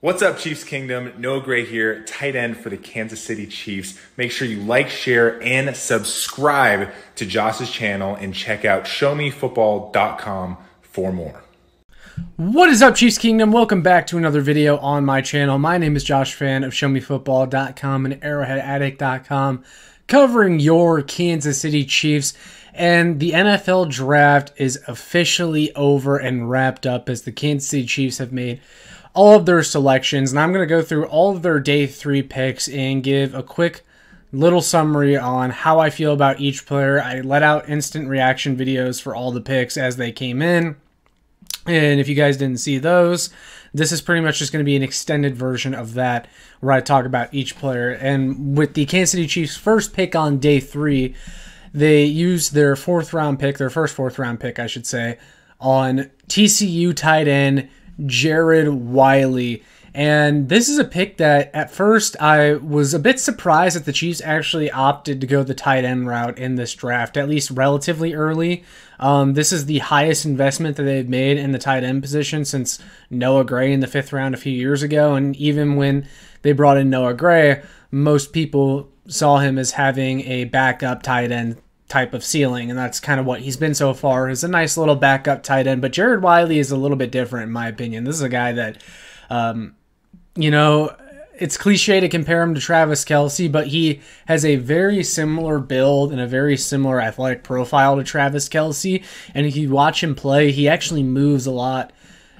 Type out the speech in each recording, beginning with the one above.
What's up, Chiefs Kingdom? Noah Gray here, tight end for the Kansas City Chiefs. Make sure you like, share, and subscribe to Josh's channel and check out showmefootball.com for more. What is up, Chiefs Kingdom? Welcome back to another video on my channel. My name is Josh Fan of showmefootball.com and arrowheadaddict.com, covering your Kansas City Chiefs. And the NFL draft is officially over and wrapped up as the Kansas City Chiefs have made all of their selections. And I'm going to go through all of their day 3 picks and give a quick little summary on how I feel about each player. I let out instant reaction videos for all the picks as they came in. And if you guys didn't see those, this is pretty much just going to be an extended version of that where I talk about each player. And with the Kansas City Chiefs' first pick on day 3, they used their first 4th round pick, I should say, on TCU tight end Jared Wiley. And this is a pick that at first I was a bit surprised that the Chiefs actually opted to go the tight end route in this draft, at least relatively early. This is the highest investment that they've made in the tight end position since Noah Gray in the 5th round a few years ago. And even when they brought in Noah Gray, most people saw him as having a backup tight end type of ceiling, and that's kind of what he's been so far, is a nice little backup tight end. But Jared Wiley is a little bit different in my opinion. This is a guy that it's cliche to compare him to Travis Kelce, but he has a very similar build and a very similar athletic profile to Travis Kelce. And if you watch him play, he actually moves a lot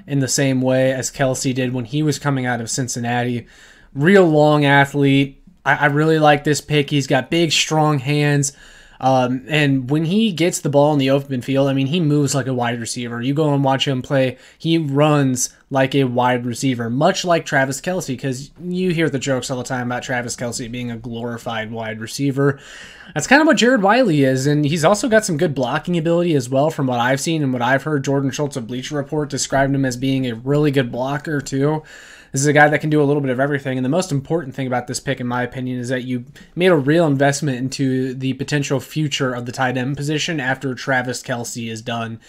in the same way as Kelce did when he was coming out of Cincinnati. Real long athlete. I really like this pick. He's got big, strong hands. And when he gets the ball in the open field, I mean, he moves like a wide receiver. You go and watch him play, he runs like a wide receiver, much like Travis Kelce, because you hear the jokes all the time about Travis Kelce being a glorified wide receiver. That's kind of what Jared Wiley is, and he's also got some good blocking ability as well from what I've seen and what I've heard. Jordan Schultz of Bleacher Report described him as being a really good blocker too. This is a guy that can do a little bit of everything, and the most important thing about this pick, in my opinion, is that you made a real investment into the potential future of the tight end position after Travis Kelce is done.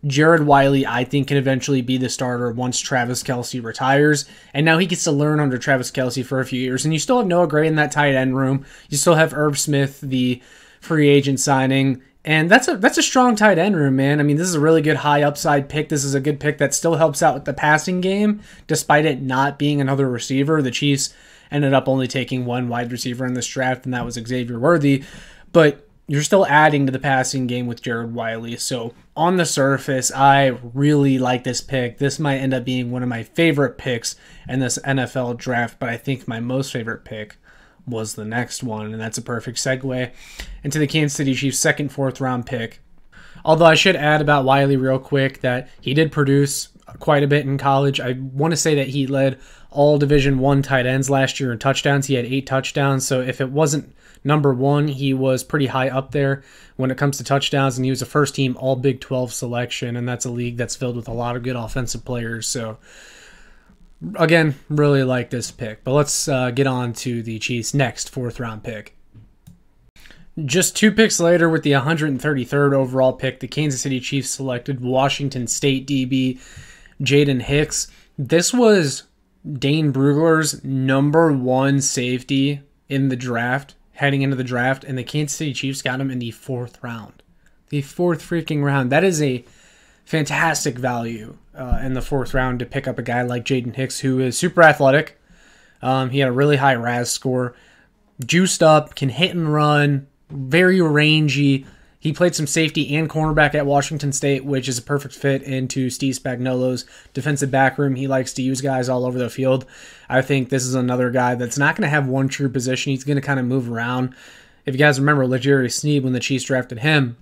Jared Wiley, I think, can eventually be the starter once Travis Kelce retires, and now he gets to learn under Travis Kelce for a few years. And you still have Noah Gray in that tight end room. You still have Irv Smith, the free agent signing. And that's a strong tight end room, man. I mean, this is a really good high upside pick. This is a good pick that still helps out with the passing game, despite it not being another receiver. The Chiefs ended up only taking one wide receiver in this draft, and that was Xavier Worthy. But you're still adding to the passing game with Jared Wiley. So on the surface, I really like this pick. This might end up being one of my favorite picks in this NFL draft, but I think my most favorite pick was the next one, and that's a perfect segue into the Kansas City Chiefs' 2nd, 4th round pick. Although I should add about Wiley real quick that he did produce quite a bit in college. I want to say that he led all Division I tight ends last year in touchdowns. He had 8 touchdowns, so if it wasn't number 1, he was pretty high up there when it comes to touchdowns, and he was a first-team All Big 12 selection, and that's a league that's filled with a lot of good offensive players. So again, really like this pick. But let's get on to the Chiefs' next 4th round pick. Just 2 picks later, with the 133rd overall pick, the Kansas City Chiefs selected Washington State DB Jaden Hicks. This was Dane Brugler's #1 safety in the draft, heading into the draft, and the Kansas City Chiefs got him in the 4th round. The 4th freaking round. That is a fantastic value in the 4th round to pick up a guy like Jaden Hicks, who is super athletic. He had a really high RAS score, juiced up, can hit and run, very rangy. He played some safety and cornerback at Washington State, which is a perfect fit into Steve Spagnuolo's defensive back room. He likes to use guys all over the field. I think this is another guy that's not going to have one true position. He's going to kind of move around. If you guys remember L'Jarius Sneed, when the Chiefs drafted him,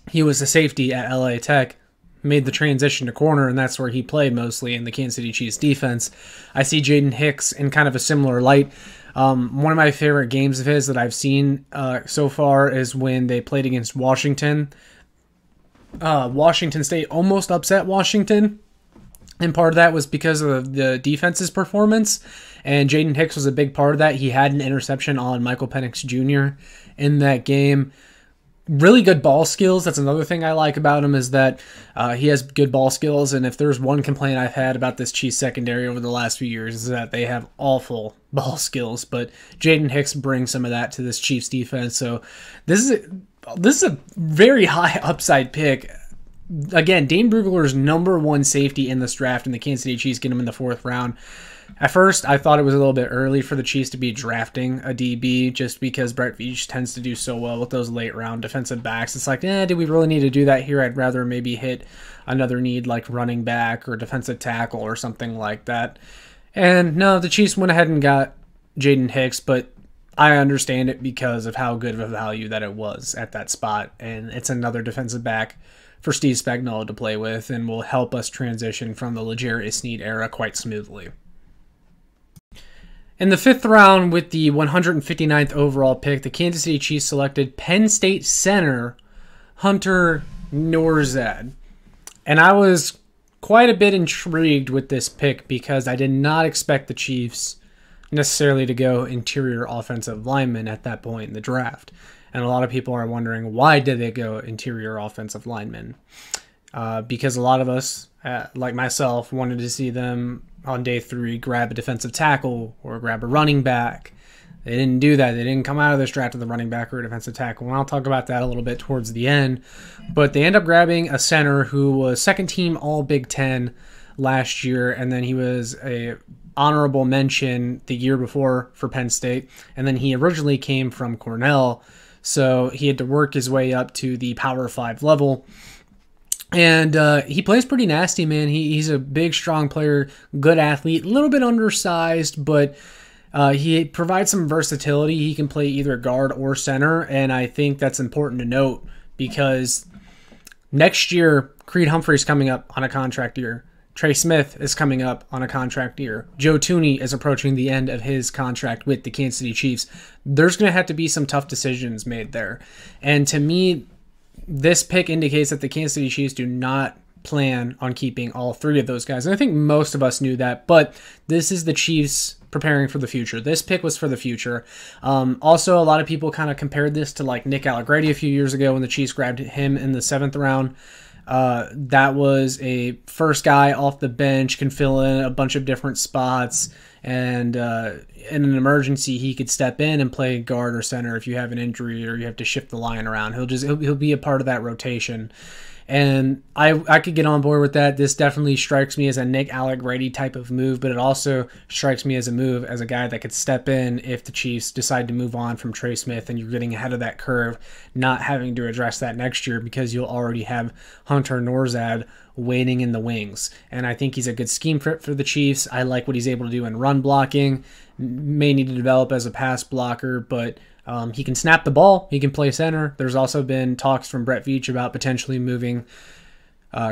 he was a safety at LA Tech, made the transition to corner, and that's where he played mostly in the Kansas City Chiefs defense. I see Jaden Hicks in kind of a similar light. One of my favorite games of his that I've seen so far is when they played against Washington. Washington State almost upset Washington, and part of that was because of the defense's performance, and Jaden Hicks was a big part of that. He had an interception on Michael Penix Jr. in that game. Really good ball skills. That's another thing I like about him, is that he has good ball skills. And if there's one complaint I've had about this Chiefs secondary over the last few years, is that they have awful ball skills. But Jaden Hicks brings some of that to this Chiefs defense. So this is a very high upside pick. Again, Dane Brugler's #1 safety in this draft, and the Kansas City Chiefs get him in the 4th round. At first, I thought it was a little bit early for the Chiefs to be drafting a DB, just because Brett Veach tends to do so well with those late-round defensive backs. It's like, do we really need to do that here? I'd rather maybe hit another need like running back or defensive tackle or something like that. And no, the Chiefs went ahead and got Jaden Hicks, but I understand it because of how good of a value that it was at that spot. And it's another defensive back for Steve Spagnuolo to play with, and will help us transition from the L'Jarius Sneed era quite smoothly. In the 5th round, with the 159th overall pick, the Kansas City Chiefs selected Penn State center Hunter Norzad. And I was quite a bit intrigued with this pick because I did not expect the Chiefs necessarily to go interior offensive lineman at that point in the draft. And a lot of people are wondering, why did they go interior offensive lineman? Because a lot of us, like myself, wanted to see them on day 3 grab a defensive tackle or grab a running back. They didn't do that. They didn't come out of this draft with a running back or a defensive tackle. And I'll talk about that a little bit towards the end. But they end up grabbing a center who was 2nd team All Big Ten last year, and then he was a honorable mention the year before for Penn State. And then he originally came from Cornell, so he had to work his way up to the Power 5 level. And he plays pretty nasty, man. He's a big, strong player, good athlete, a little bit undersized, but he provides some versatility. He can play either guard or center, and I think that's important to note because next year, Creed Humphrey's coming up on a contract year. Trey Smith is coming up on a contract year. Joe Thuney is approaching the end of his contract with the Kansas City Chiefs. There's going to have to be some tough decisions made there. And to me, this pick indicates that the Kansas City Chiefs do not plan on keeping all 3 of those guys. And I think most of us knew that, but this is the Chiefs preparing for the future. This pick was for the future. Also, a lot of people kind of compared this to like Nick Allegretti a few years ago when the Chiefs grabbed him in the 7th round. That was a first guy off the bench, can fill in a bunch of different spots, and in an emergency he could step in and play guard or center if you have an injury or you have to shift the line around. He'll be a part of that rotation. And I could get on board with that. This definitely strikes me as a Nick Allegretti type of move, but it also strikes me as a move as a guy that could step in if the Chiefs decide to move on from Trey Smith and you're getting ahead of that curve, not having to address that next year because you'll already have Hunter Norzad waiting in the wings. And I think he's a good scheme fit for the Chiefs. I like what he's able to do in run blocking. May need to develop as a pass blocker, but he can snap the ball. He can play center. There's also been talks from Brett Veach about potentially moving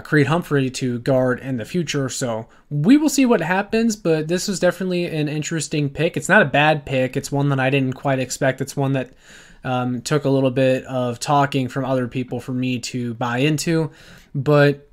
Creed Humphrey to guard in the future. So we will see what happens, but this was definitely an interesting pick. It's not a bad pick. It's one that I didn't quite expect. It's one that took a little bit of talking from other people for me to buy into. But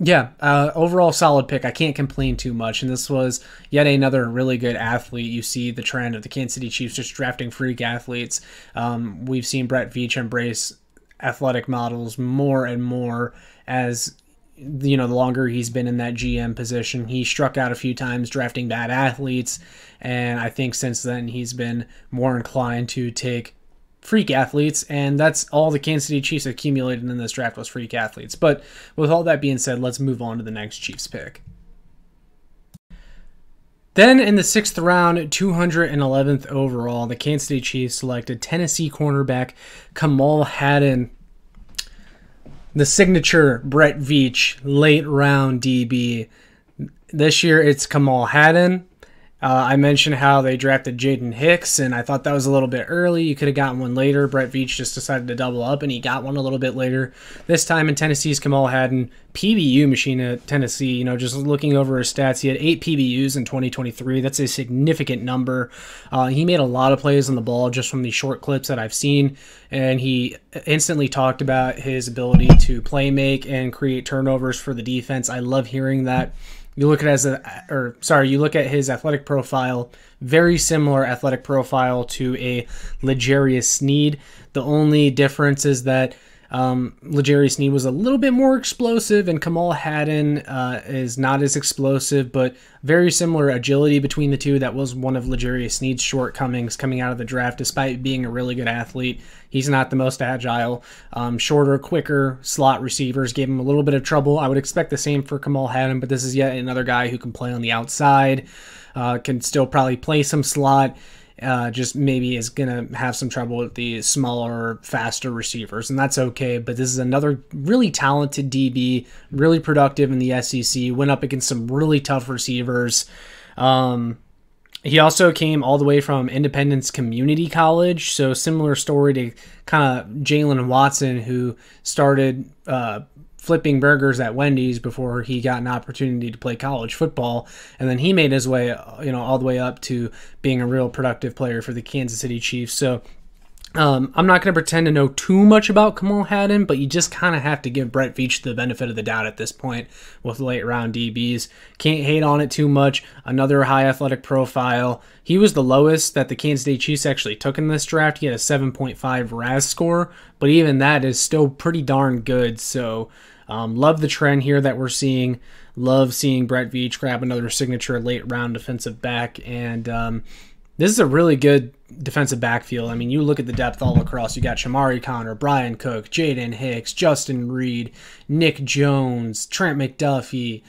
yeah, overall solid pick. I can't complain too much. And this was yet another really good athlete. You see the trend of the Kansas City Chiefs just drafting freak athletes. We've seen Brett Veach embrace athletic models more and more as, you know, the longer he's been in that GM position. He struck out a few times drafting bad athletes. And I think since then he's been more inclined to take freak athletes, and that's all the Kansas City Chiefs accumulated in this draft was freak athletes. But with all that being said, let's move on to the next Chiefs pick. Then in the 6th round, 211th overall, the Kansas City Chiefs selected Tennessee cornerback Kamal Haden, the signature Brett Veach late round DB. This year it's Kamal Haden. I mentioned how they drafted Jaden Hicks, and I thought that was a little bit early. You could have gotten one later. Brett Veach just decided to double up, and he got one a little bit later. This time in Tennessee's Kamal Haden, PBU machine at Tennessee. You know, just looking over his stats, he had 8 PBUs in 2023. That's a significant number. He made a lot of plays on the ball just from the short clips that I've seen, and he instantly talked about his ability to play make and create turnovers for the defense. I love hearing that. You look at you look at his athletic profile, very similar athletic profile to a L'Jarius Sneed. The only difference is that L'Jarius Sneed was a little bit more explosive, and Kamal Haden is not as explosive, but very similar agility between the two. That was one of L'Jarius Sneed's shortcomings coming out of the draft. Despite being a really good athlete, he's not the most agile. Shorter, quicker slot receivers gave him a little bit of trouble. I would expect the same for Kamal Haden, but this is yet another guy who can play on the outside, can still probably play some slot. Just maybe is going to have some trouble with the smaller, faster receivers, and that's okay. But this is another really talented DB, really productive in the SEC, went up against some really tough receivers. He also came all the way from Independence Community College, so similar story to kind of Jalen Watson, who started flipping burgers at Wendy's before he got an opportunity to play college football, and then he made his way, all the way up to being a real productive player for the Kansas City Chiefs. So I'm not going to pretend to know too much about Kamal Haden, but you just kind of have to give Brett Veach the benefit of the doubt at this point with late round DBs. Can't hate on it too much. Another high athletic profile. He was the lowest that the Kansas City Chiefs actually took in this draft. He had a 7.5 RAS score, but even that is still pretty darn good. So love the trend here that we're seeing. Love seeing Brett Veach grab another signature late round defensive back, and this is a really good defensive backfield. I mean, you look at the depth all across. You got Shamari Connor, Brian Cook, Jaden Hicks, Justin Reed, Nick Jones, Trent McDuffie,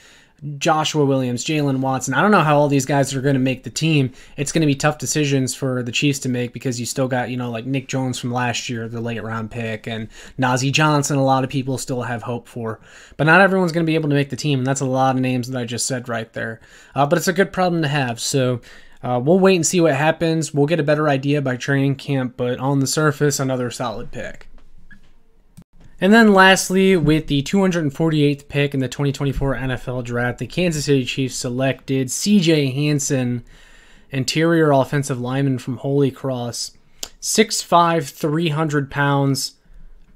Joshua Williams, Jalen Watson. I don't know how all these guys are going to make the team. It's going to be tough decisions for the Chiefs to make because you still got, like Nick Jones from last year, the late round pick, and Najee Johnson, a lot of people still have hope for. But not everyone's going to be able to make the team, and that's a lot of names that I just said right there. But it's a good problem to have, so we'll wait and see what happens. We'll get a better idea by training camp, but on the surface, another solid pick. And then lastly, with the 248th pick in the 2024 NFL Draft, the Kansas City Chiefs selected C.J. Hansen, interior offensive lineman from Holy Cross. 6'5", 300 pounds,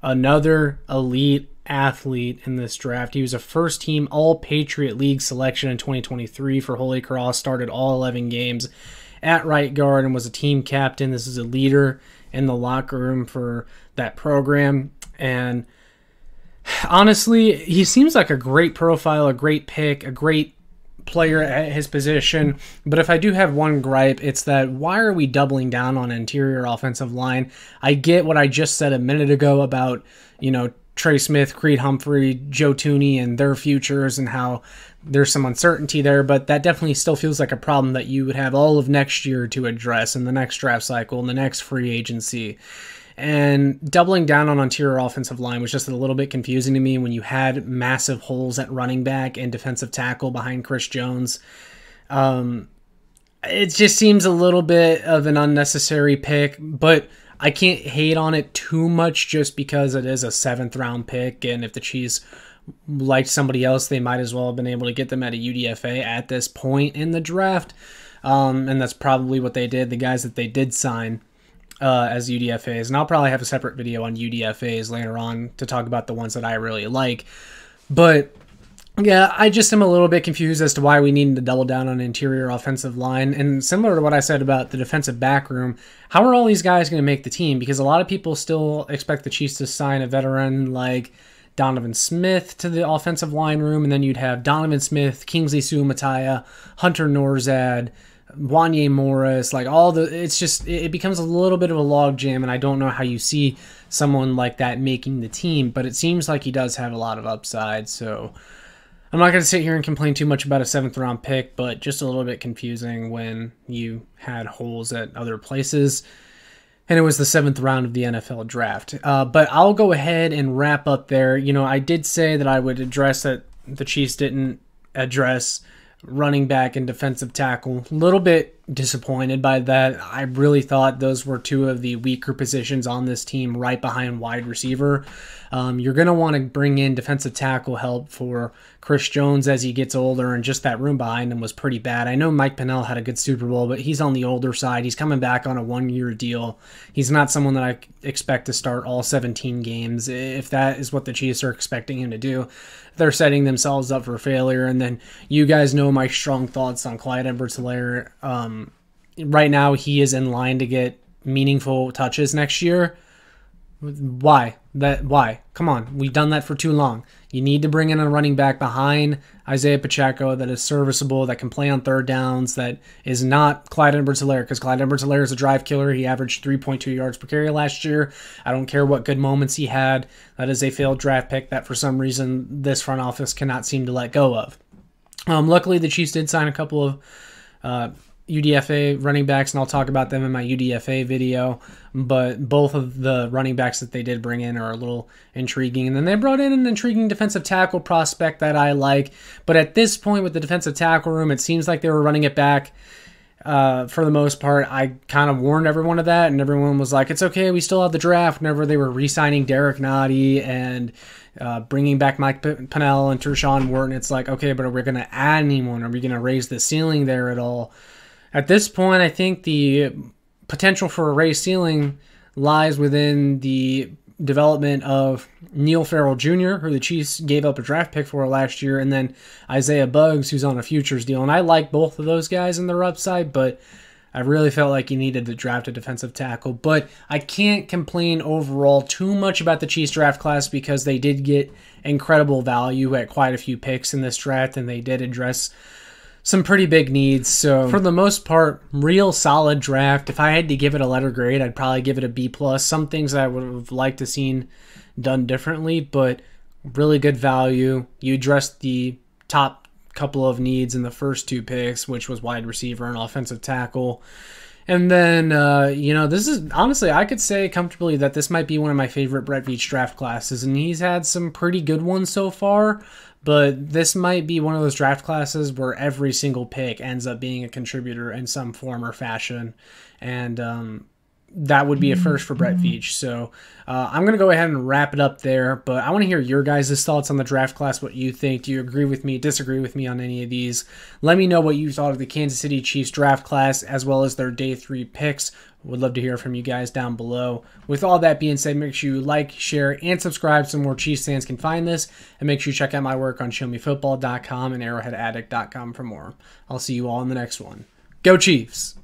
another elite athlete in this draft. He was a first-team All-Patriot League selection in 2023 for Holy Cross, started all 11 games at right guard and was a team captain. This is a leader in the locker room for that program. And honestly, he seems like a great profile, a great pick, a great player at his position. But if I do have one gripe, it's that why are we doubling down on interior offensive line? I get what I just said a minute ago about, Trey Smith, Creed Humphrey, Joe Tooney, and their futures and how there's some uncertainty there, but that definitely still feels like a problem that you would have all of next year to address in the next draft cycle, in the next free agency. And doubling down on interior offensive line was just a little bit confusing to me when you had massive holes at running back and defensive tackle behind Chris Jones. It just seems a little bit of an unnecessary pick, but I can't hate on it too much just because it is a 7th round pick, and if the Chiefs liked somebody else, they might as well have been able to get them at a UDFA at this point in the draft. And that's probably what they did, the guys that they did sign as UDFAs. And I'll probably have a separate video on UDFAs later on to talk about the ones that I really like. But yeah, I just am a little bit confused as to why we needed to double down on interior offensive line. And similar to what I said about the defensive back room, how are all these guys going to make the team? Because a lot of people still expect the Chiefs to sign a veteran like Donovan Smith to the offensive line room, and then you'd have Donovan Smith, Kingsley Suamataia, Hunter Norzad, Wanye Morris, it becomes a little bit of a logjam, and I don't know how you see someone like that making the team, but it seems like he does have a lot of upside, so I'm not going to sit here and complain too much about a 7th round pick, but just a little bit confusing when you had holes at other places, and it was the 7th round of the NFL Draft. But I'll go ahead and wrap up there. I did say that I would address that the Chiefs didn't address running back and defensive tackle. A little bit disappointed by that. I really thought those were two of the weaker positions on this team, right behind wide receiver. You're going to want to bring in defensive tackle help for Chris Jones as he gets older, and just that room behind him was pretty bad. I know Mike Pennell had a good Super Bowl, but he's on the older side. He's coming back on a 1-year deal. He's not someone that I expect to start all 17 games. If that is what the Chiefs are expecting him to do, they're setting themselves up for failure. And then you guys know my strong thoughts on Clyde Edwards-Helaire. Right now, he is in line to get meaningful touches next year. Why? Why? Come on. We've done that for too long. You need to bring in a running back behind Isaiah Pacheco that is serviceable, that can play on third downs, that is not Clyde Edwards-Helaire, because Clyde Edwards-Helaire is a drive killer. He averaged 3.2 yards per carry last year. I don't care what good moments he had. That is a failed draft pick that for some reason this front office cannot seem to let go of. Luckily, the Chiefs did sign a couple of UDFA running backs, and I'll talk about them in my UDFA video, but both of the running backs that they did bring in are a little intriguing. And then they brought in an intriguing defensive tackle prospect that I like, but at this point with the defensive tackle room, it seems like they were running it back for the most part. I kind of warned everyone of that, and everyone was like, it's okay, we still have the draft. Whenever they were re-signing Derek Nottie and bringing back Mike Pennell and Tershawn Wharton, it's like, okay, but are we going to add anyone? Are we going to raise the ceiling there at all? At this point, I think the potential for a raised ceiling lies within the development of Neil Farrell Jr., who the Chiefs gave up a draft pick for last year, and then Isaiah Buggs, who's on a futures deal. And I like both of those guys in their upside, but I really felt like you needed to draft a defensive tackle. But I can't complain overall too much about the Chiefs draft class because they did get incredible value at quite a few picks in this draft, and they did address some pretty big needs. So for the most part, real solid draft. If I had to give it a letter grade, I'd probably give it a B+. Some things I would have liked to seen done differently, but really good value. You addressed the top couple of needs in the first two picks, which was wide receiver and offensive tackle. And then, this is, honestly, I could say comfortably that this might be one of my favorite Brett Veach draft classes, and he's had some pretty good ones so far. But this might be one of those draft classes where every single pick ends up being a contributor in some form or fashion. And that would be a first for Brett Veach. So I'm going to go ahead and wrap it up there. But I want to hear your guys' thoughts on the draft class, what you think. Do you agree with me, disagree with me on any of these? Let me know what you thought of the Kansas City Chiefs draft class as well as their day 3 picks. Would love to hear from you guys down below. With all that being said, make sure you like, share, and subscribe so more Chiefs fans can find this. And make sure you check out my work on showmefootball.com and arrowheadaddict.com for more. I'll see you all in the next one. Go Chiefs!